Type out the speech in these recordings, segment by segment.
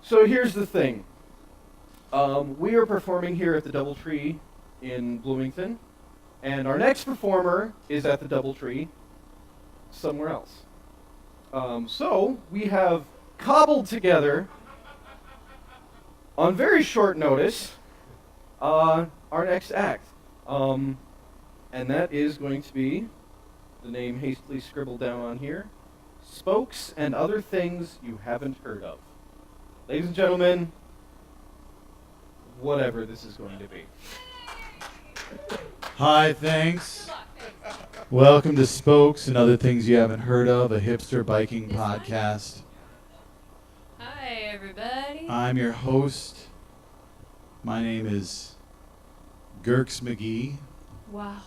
So here's the thing. We are performing here at the Doubletree in Bloomington, and our next performer is at the Doubletree somewhere else. So we have cobbled together on very short notice our next act. And that is going to be the name hastily scribbled down on here, Spokes and Other Things You Haven't Heard of. Ladies and gentlemen, whatever this is going to be. Hi, thanks. Welcome to Spokes and Other Things You Haven't Heard of, a hipster biking podcast. Hi, everybody. I'm your host. My name is Gurks McGee. Wow.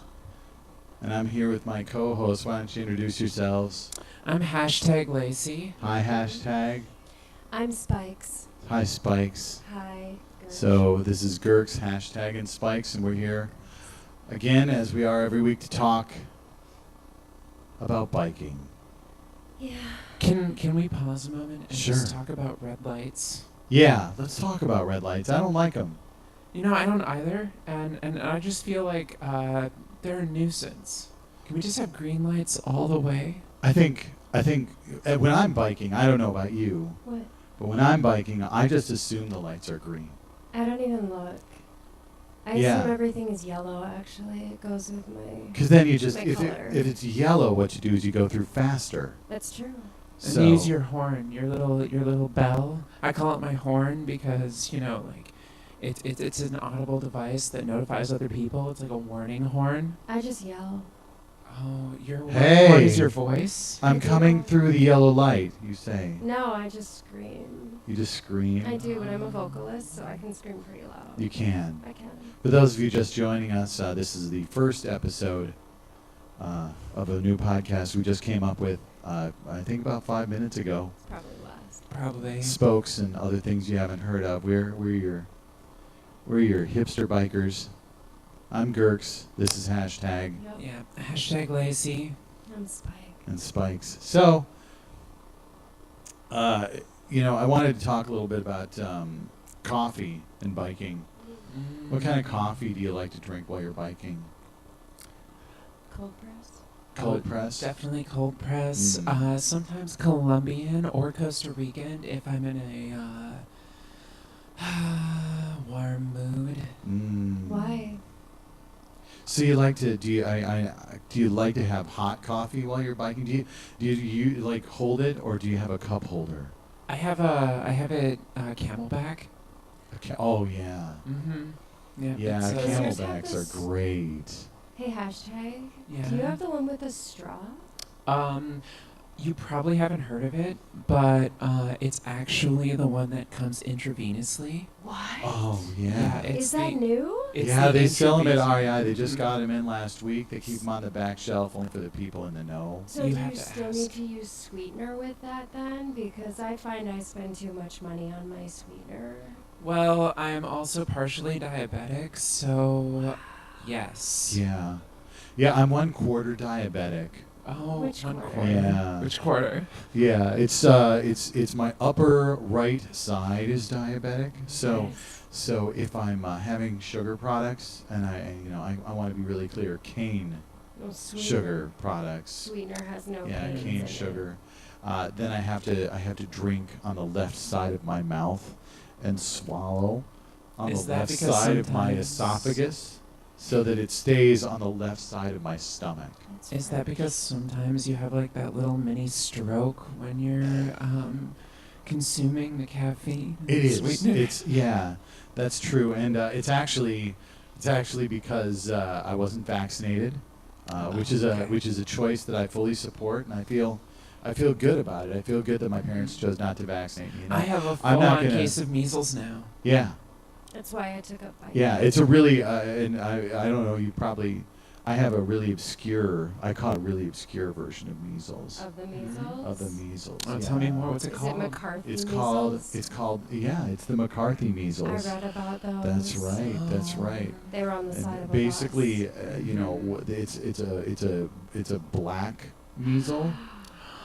And I'm here with my co-host. Why don't you introduce yourselves? I'm #Lacey. Hi, hashtag. I'm Spikes. Hi, Spikes. Hi, Gersh. So this is Gurks, hashtag, and Spikes, and we're here again, as we are every week, to talk about biking. Yeah. Can we pause a moment and Sure. just talk about red lights? Yeah, let's talk about red lights. I don't like them. You know, I don't either, and I just feel like they're a nuisance. Can we just have green lights all the way? I think when I'm biking, I don't know about you, What? but when I'm biking, I just assume the lights are green. I don't even look. I Yeah. assume everything is yellow, actually. It goes with my... Because then you just, My if color. it's yellow, what you do is you go through faster. That's true. And So use your horn, your little bell. I call it my horn because, you know, like it's an audible device that notifies other people. It's like a warning horn. I just yell. Oh, your Hey. horn is your voice. I'm coming through the yellow light, you say. No, I just scream. You just scream. I do, but I'm a vocalist, so I can scream pretty loud. You can. I can. For those of you just joining us, this is the first episode of a new podcast we just came up with, I think about 5 minutes ago. It's probably last. Probably. Spokes and Other Things You Haven't Heard of. We're your hipster bikers. I'm Gurks. This is hashtag Yep. Yeah. #Lacey. I'm Spike. and Spikes. So, I wanted to talk a little bit about coffee and biking. What kind of coffee do you like to drink while you're biking? Cold press. Cold press? Definitely cold press. Mm. Sometimes Colombian or Costa Rican if I'm in a warm mood. Mm. Why? So you like to do you like to have hot coffee while you're biking? Do you like hold it, or do you have a cup holder? I have a Camelback. Oh yeah. Yeah. Yeah, it's, Does yours have Camelbacks are this- great. Hey, hashtag. Yeah. Do you have the one with the straw? You probably haven't heard of it, but it's actually the one that comes intravenously. What? Oh yeah. it's Is that the- new? it's Yeah, the they sell them at intravenous- REI. They just Mhm. got them in last week. They keep them on the back shelf only for the people in the know. So You do have you to still ask. need to use sweetener with that then? Because I find I spend too much money on my sweetener. Well, I'm also partially diabetic, so yes. Yeah. Yeah, I'm 1/4 diabetic. Oh, Which one quarter? quarter. Yeah. Which quarter? Yeah, it's my upper right side is diabetic. So Nice. so if I'm having sugar products, and I want to be really clear, cane No sweetener. sugar products. Sweetener has no Yeah, canes in cane it. sugar. Then I have to drink on the left side of my mouth and swallow on Is the that left because side of my sometimes- esophagus, so that it stays on the left side of my stomach. That's Is that right. because sometimes you have like that little mini stroke when you're consuming the caffeine? It is. Sweetener? Yeah, that's true, and it's actually because I wasn't vaccinated, which is a choice that I fully support, and I feel good about it. I feel good that my parents chose not to vaccinate me. You know? I have a I'm not full-on gonna- case of measles now. Yeah, That's why I took up biking. yeah. It's a really and I don't know. I have a really obscure. I call it a really obscure version of measles. Of the measles? Of the measles. Oh, yeah. tell me more. What's it Is called? it McCarthy It's measles? called. Yeah, it's the McCarthy measles. I read about those. That's right. That's Oh. right. They were on the And side of a basically, bus. it's a black measle.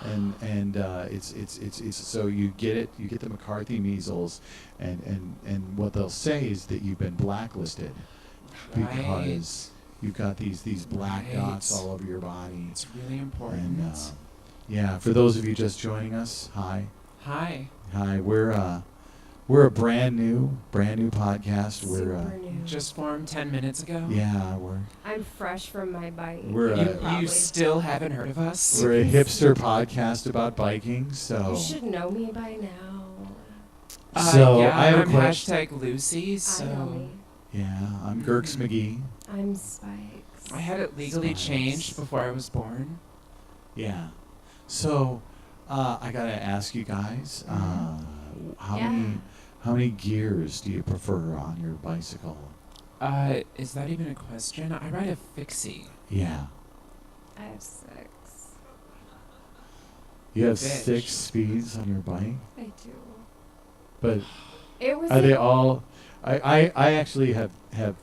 and it's so you get the McCarthy measles, and what they'll say is that you've been blacklisted because you've got these black dots all over your body. It's really important. And yeah, for those of you just joining us, hi. We're a brand new podcast. Super new. Just formed 10 minutes ago. Yeah, I'm fresh from my bike. You still haven't heard of us? we're a hipster podcast about biking. So You should know me by now. So yeah, I have a I'm question. hashtag Lucy. So I know me. Yeah, I'm Gerks McGee. I'm Spikes. I had it legally Spikes. changed before I was born. Yeah. So I gotta ask you guys, how many gears do you prefer on your bicycle? Is that even a question? I ride a fixie. Yeah. I have 6. You have Bitch. 6 speeds on your bike, I do. but It was are they all? I actually have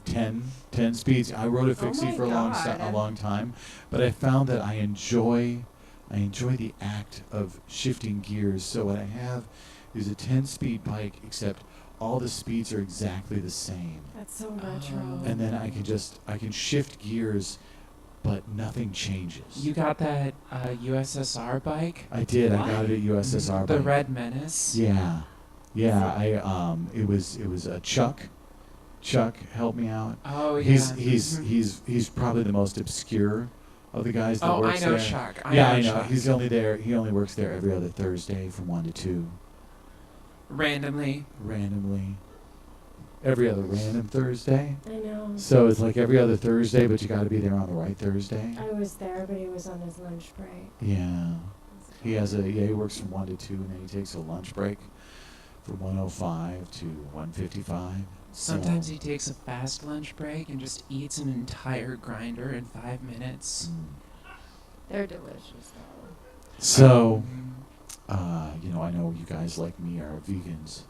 10 speeds. I rode a fixie my for a God. long time, but I found that I enjoy the act of shifting gears. So what I have is a 10-speed bike, except all the speeds are exactly the same. That's so retro. And then I can shift gears, but nothing changes. You got that USSR bike? I did. I got What? it at USSR. The bike. Red Menace? Yeah. It was Chuck. Chuck helped me out. Oh, yeah. He's probably the most obscure of the guys that Oh, works I know there. Chuck. I know. Chuck. He's only there. He only works there every other Thursday from 1 to 2. Randomly. Randomly. Every other random Thursday. I know. So it's like every other Thursday, but you got to be there on the right Thursday. I was there, but he was on his lunch break. Yeah. He works from 1 to 2, and then he takes a lunch break from 1:05 to 1:55. Sometimes he takes a fast lunch break and just eats an entire grinder in 5 minutes. They're delicious, though. So, I know you guys like me are vegans.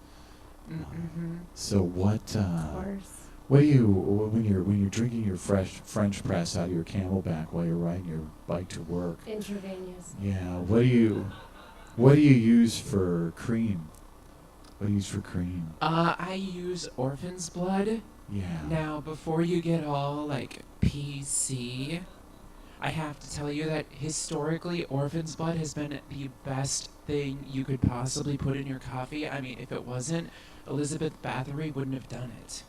So what Of course. do you when you're drinking your fresh French press out of your Camelback while you're riding your bike to work? Intravenous. Yeah. What do you use for cream? What do you use for cream? I use orphan's blood. Yeah. Now, before you get all, PC, I have to tell you that historically, orphan's blood has been the best thing you could possibly put in your coffee. I mean, if it wasn't, Elizabeth Bathory wouldn't have done it.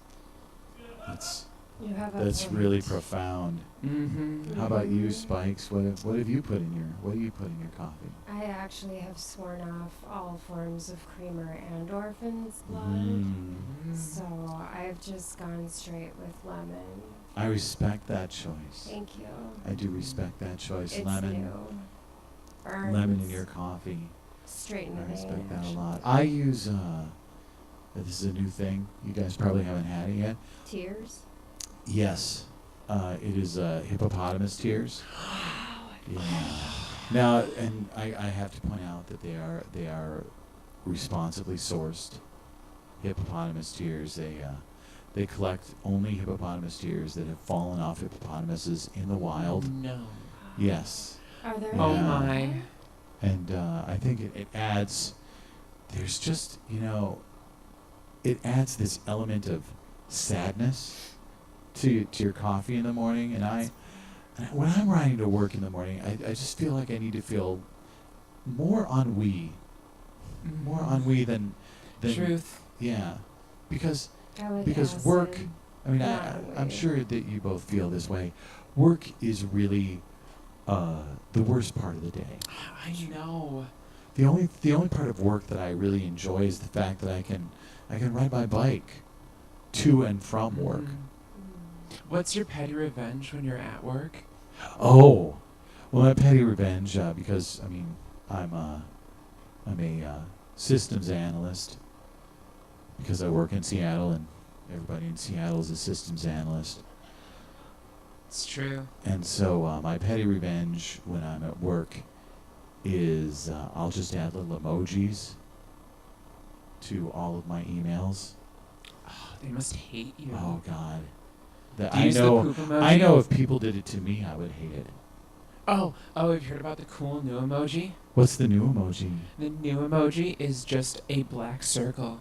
You have a That's point. really profound. Mm-hmm. How about you, Spikes? What do you put in your coffee? I actually have sworn off all forms of creamer and orphan's blood. Mm. So I've just gone straight with lemon. I respect that choice. Thank you. I do respect that choice. It's Lemon new. Burns. in your coffee. Straight in the I vein. respect that a actually. lot. I use this is a new thing. You guys probably haven't had it yet. Tears. Yes. It is hippopotamus tears. Yeah. Now, and I have to point out that they are responsibly sourced hippopotamus tears. They collect only hippopotamus tears that have fallen off hippopotamuses in the wild. No. Yes. Are there? Oh Yeah. my. And I think it adds, there's just, it adds this element of sadness to your coffee in the morning. And when I'm riding to work in the morning, I just feel like I need to feel more ennui. More ennui than Truth. yeah. Because I like work, acid. I mean, Not I'm ennui. sure that you both feel this way. Work is really the worst part of the day. I know. The only part of work that I really enjoy is the fact that I can ride my bike to and from work. Mm. Mm. What's your petty revenge when you're at work? Oh, well, my petty revenge because I mean I'm a systems analyst because I work in Seattle and everybody in Seattle is a systems analyst. It's true. And so my petty revenge when I'm at work is I'll just add little emojis to all of my emails. Oh, they must hate you. Oh God, Do you use the poop emoji? I know if people did it to me, I would hate it. Oh, have you heard about the cool new emoji? What's the new emoji? The new emoji is just a black circle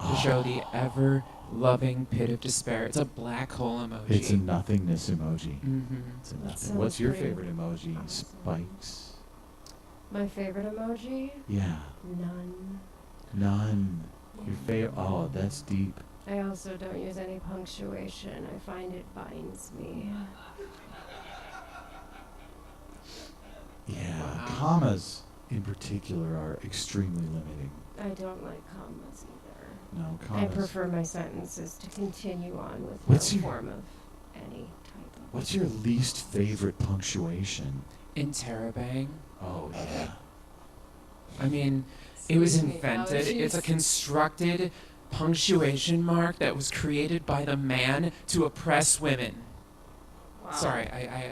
to show the ever-loving pit of despair. It's a black hole emoji. It's a nothingness emoji. Mm-hmm. It's a That nothing. sounds What's your pretty favorite emoji? awesome. Spikes? My favorite emoji? Yeah. None. None. Your favorite? Oh, that's deep. I also don't use any punctuation. I find it binds me. Yeah. Wow. Commas, in particular, are extremely limiting. I don't like commas either. No, I commas. prefer my sentences to continue on with What's no your- form of any type of. What's your least favorite punctuation? Interrobang. Oh, yeah. I mean, it was Excuse me, invented. It's a allergies? constructed punctuation mark that was created by the man to oppress women. Wow. Sorry,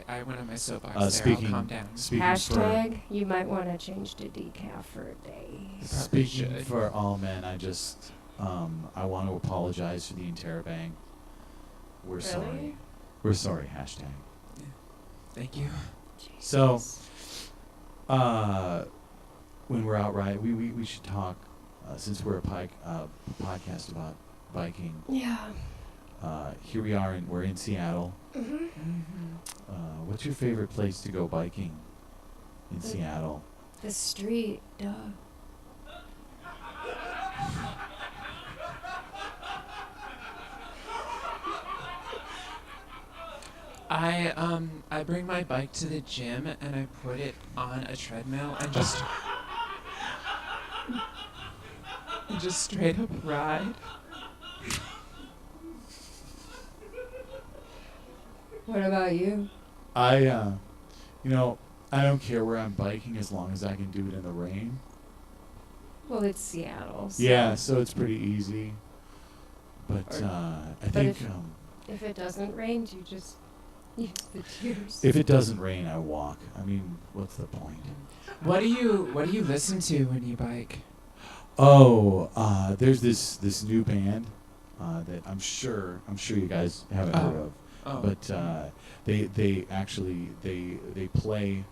I went on my soapbox there. Speaking, I'll calm down. speaking Hashtag, you might want to change to decaf for a day. for Probably speaking should. for all men, I just I want to apologize for the interrobang. We're sorry. Really? We're sorry. Hashtag. Thank you. So, Jesus. when we're out we should talk since we're a podcast about biking. Yeah. Here we are, and we're in Seattle. Mm-hmm. Mm-hmm. What's your favorite place to go biking in Seattle? The street, duh. I bring my bike to the gym and I put it on a treadmill and just straight up ride. What about you? I don't care where I'm biking as long as I can do it in the rain. Well, it's Seattle. So Yeah, so it's pretty easy. But Or- I but think if it doesn't rain, you just use the tears. if it doesn't rain, I walk. I mean, what's the point? What do you listen to when you bike? Oh, there's this new band that I'm sure you guys haven't heard of. Oh. But they actually play.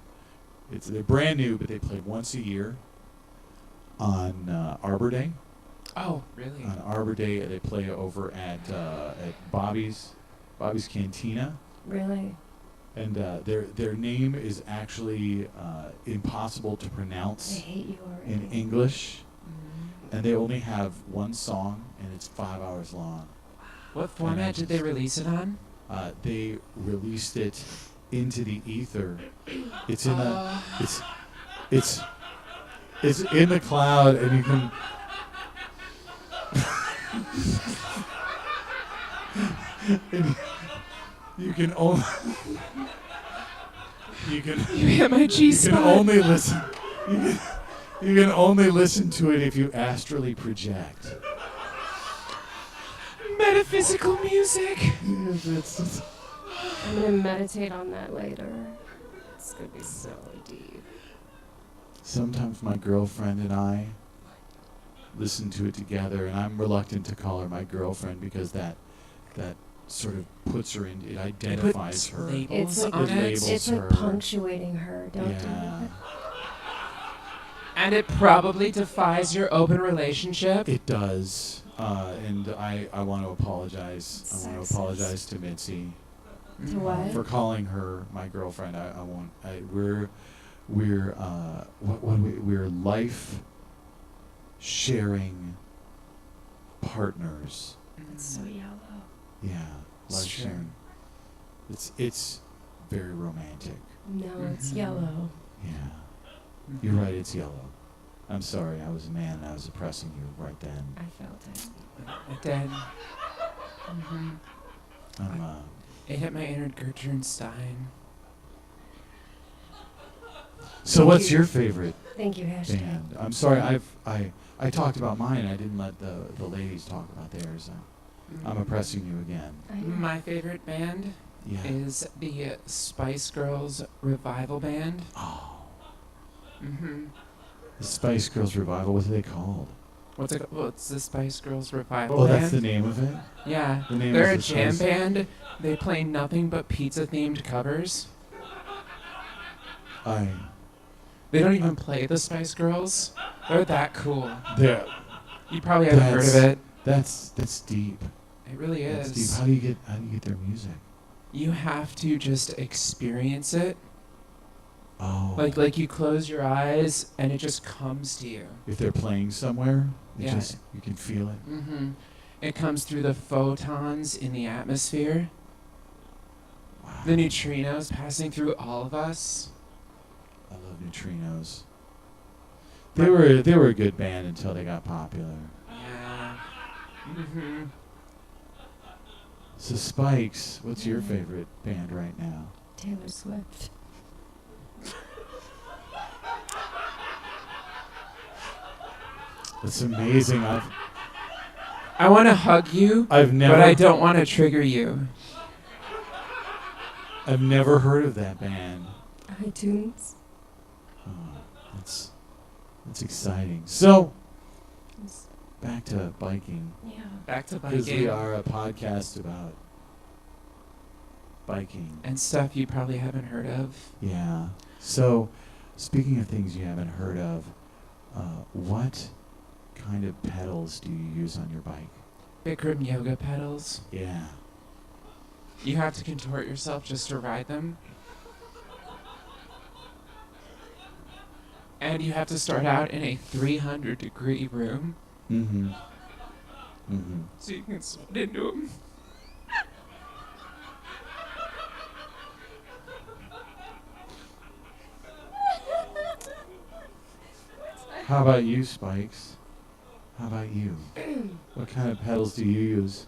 They're brand new, but they play once a year on Arbor Day. Oh, really? On Arbor Day, they play over at Bobby's Cantina, Really? and their name is actually impossible to I pronounce hate you already. in English, Mhm. and they only have one song, and it's 5 hours long. What format did they release it on? They released it into the ether. It's in a it's in the cloud, and you can and you can only you hit my G can spot. only listen you can only listen to it if you astrally project. Metaphysical music. It's- I'm gonna meditate on that later. It's gonna be so deep. Sometimes my girlfriend and I listen to it together, and I'm reluctant to call her my girlfriend because that sort of puts her in. It identifies her. Labels It's like on It it. labels it's like her. punctuating her. Don't do Yeah, that. And it probably defies your open relationship. it does. And I want to apologize. I want to Sexist. apologize to Mitzi To what? for calling her my girlfriend. I won't. We're we're life sharing partners. It's so yellow. Yeah, It's life true. sharing. It's very romantic. No, it's Mhm. yellow. Yeah, Mhm. you're right. It's yellow. I'm sorry. I was a man and I was oppressing you right then. I felt it. It did. Mhm. I'm It hit my inner Gertrude Stein. So what's your favorite Thank you, hashtag. band? I'm sorry. I talked about mine. I didn't let the ladies talk about theirs. I'm oppressing you again. I know. My favorite band Yeah. is the Spice Girls Revival Band. Oh, Mm-hmm. the Spice Girls revival. What are they called? What's it? What's the Spice Girls Revival Oh, Band? that's the name of it. Yeah, The name they're a is the jam Spice- band. They play nothing but pizza-themed covers. They don't even play the Spice Girls. They're that cool. They're You probably haven't heard of it. That's deep. It really That's is. deep. How do you get their music? You have to just experience it. Oh. Like you close your eyes and it just comes to you. If they're playing somewhere, Yeah. you can feel it. Mm-hmm. It comes through the photons in the atmosphere. Wow. The neutrinos passing through all of us. I love neutrinos. They were a good band until they got popular. Yeah. Mm-hmm. So Spikes, what's your favorite band right now? Taylor Swift. It's amazing. I want to hug you, I've never but I don't want to trigger you. I've never heard of that band. iTunes. Oh, that's exciting. So back to biking. Yeah. Back to Because we biking are a podcast about biking. and stuff you probably haven't heard of. Yeah. So, speaking of things you haven't heard of, what kind of pedals do you use on your bike? Bikram yoga pedals. Yeah. You have to contort yourself just to ride them. And you have to start out in a 300-degree room Mm-hmm. Mm-hmm. so you can sweat into them. How about you, Spikes? How about you? What kind of pedals do you use?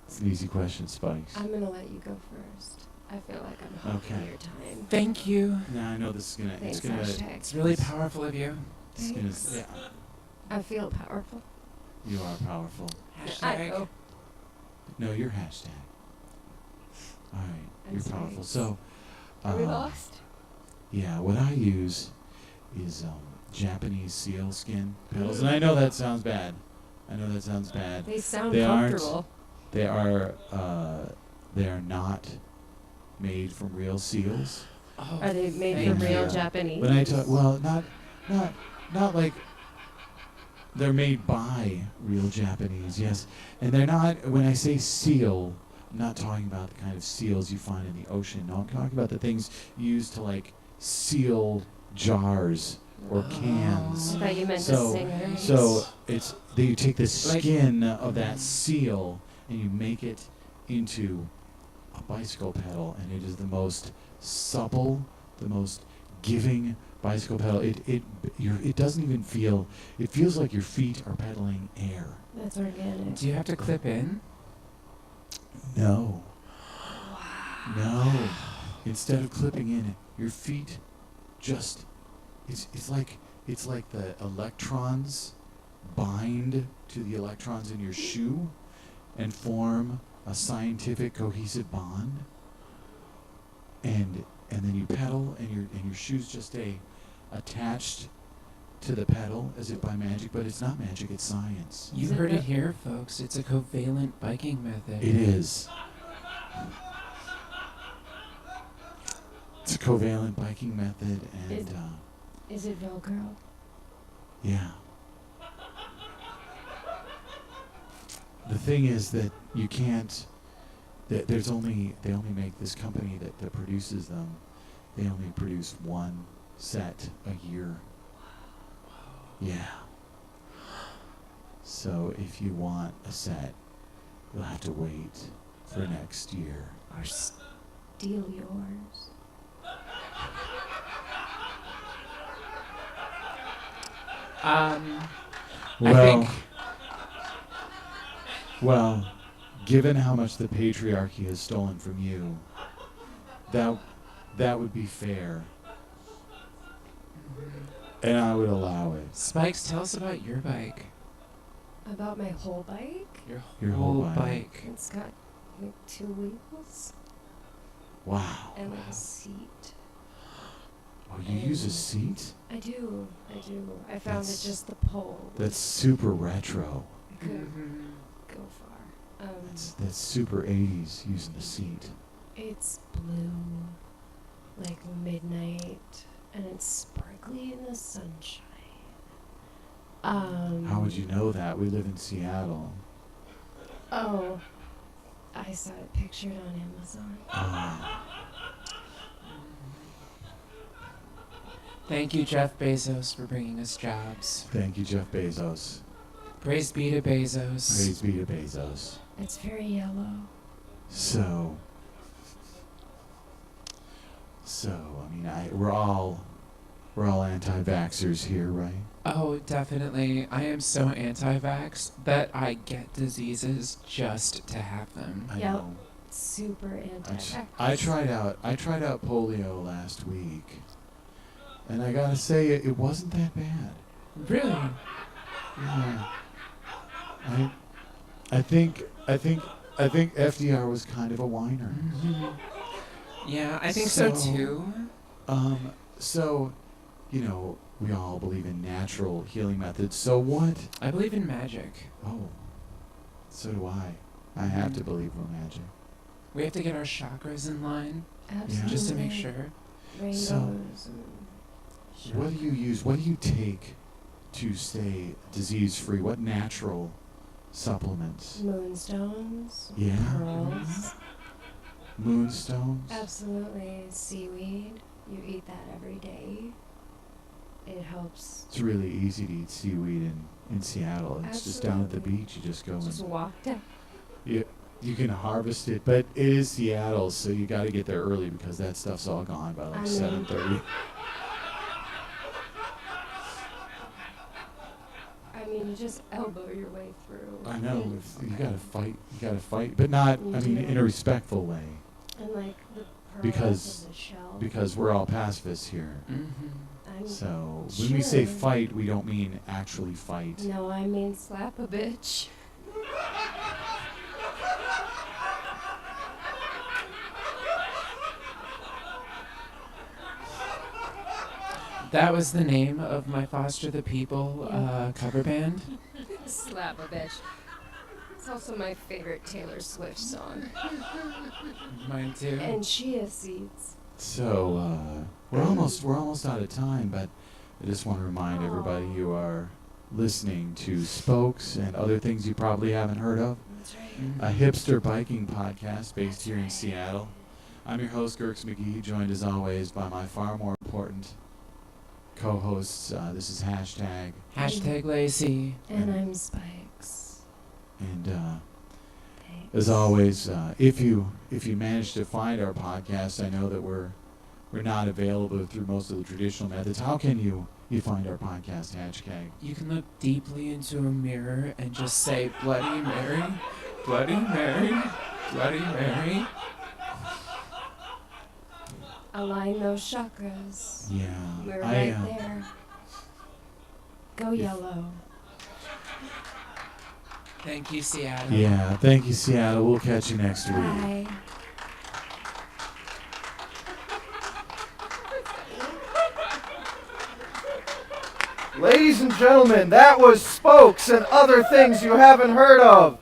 It's an easy question, Spikes. I'm gonna let you go first. I feel like I'm hogging Okay. your time. Thank you. Now I know this is gonna. Thanks, It's gonna. hashtag. It's really powerful of you. It's gonna. Thanks. Yeah. I feel powerful. You are powerful. I Hashtag. hope. No, you're hashtag. All right, I'm you're sorry. powerful. So, Are we lost? yeah, what I use is Japanese seal skin pedals, and I know that sounds bad. I know that sounds bad. They sound They aren't. comfortable. They are not made from real seals. Oh, Are they made thank from real you. Japanese? When I talk, well, not like they're made by real Japanese, yes. And they're not. When I say seal, I'm not talking about the kind of seals you find in the ocean. No, I'm talking about the things used to like seal jars or cans. I thought you meant So- the singers. So it's you take the Like- skin of that seal and you make it into a bicycle pedal, and it is the most supple, the most giving bicycle pedal. It doesn't even feel. It feels like your feet are pedaling air. That's organic. Do you have to clip in? No. No. Instead of clipping in, your feet just. It's like the electrons bind to the electrons in your shoe and form a scientific cohesive bond, and then you pedal and your shoes just stay attached to the pedal as if by magic, but it's not magic, it's science. You Is it heard the- it here, folks. It's a covalent biking method. It is. It's a covalent biking method, and Is it Velcro? yeah. The thing is that you can't. They only make this company that produces them. They only produce one set a year. Yeah. So if you want a set, you'll have to wait for next year. Or steal yours? I Well, think well, given how much the patriarchy has stolen from you, that would be fair, and I would allow it. Spikes, tell us about your bike. About my whole bike? Your whole bike. It's got like 2 wheels Wow. and like a seat. Oh, you use a seat? I do. I found That's- it just the pole. That's super retro. I couldn't Mhm. go far. That's super 80s using the seat. It's blue, like midnight, and it's sparkly in the sunshine. How would you know that? We live in Seattle. Oh, I saw it pictured on Amazon. Thank you, Jeff Bezos, for bringing us jobs. Thank you, Jeff Bezos. Praise be to Bezos. Praise be to Bezos. It's very yellow. So, I mean, we're all anti-vaxxers here, right? Oh, definitely. I am so anti-vax that I get diseases just to have them. I Yep. know. Super anti-vax. I tried out polio last week, and I gotta say it wasn't that bad. Really? Yeah. I think FDR was kind of a whiner. Yeah, I think so So- too. So, we all believe in natural healing methods. So what? I believe in magic. Oh, so do I. I have to believe in magic. We have to get our chakras in line Absolutely. just to make sure. Rainbows So- and What do you use? What do you take to stay disease-free? What natural supplements? moonstones, Yeah. pearls. Moonstones? Absolutely. Seaweed. You eat that every day. It helps. It's really easy to eat seaweed in Seattle. It's just down at the Absolutely. beach. You just go Just and walk down. you can harvest it. But it is Seattle, so you got to get there early because that stuff's all gone by I like mean- 7:30. I mean, you just elbow your way through. I know. You got to fight. You got to fight, but not. You I mean, do. in a respectful way, And like the pearls Because- of the shell. because we're all pacifists here. Mm-hmm. So when we say Sure. fight, we don't mean actually fight. No, I mean slap a bitch. That was the name of my Foster the People cover band. Slap a bitch. It's also my favorite Taylor Swift song. Mine too. And chia seeds. So we're almost out of time, but I just want to remind everybody you are listening to Spokes and other things you probably haven't heard of. That's right. A hipster biking podcast based here in Seattle. I'm your host, Gerks McGee, joined as always by my far more important co-hosts. This is hashtag, Hashtag Lacey. And I'm Spikes. and Thanks. as always, if you manage to find our podcast, I know that we're not available through most of the traditional methods. How can you find our podcast, hashtag? You can look deeply into a mirror and just say, Bloody Mary, Bloody Mary, Bloody Mary. Align those chakras. Yeah, We're right there. Go if- yellow. Thank you, Seattle. Yeah, thank you, Seattle. We'll catch you next week. Bye. Ladies and gentlemen, that was Spokes and other things you haven't heard of.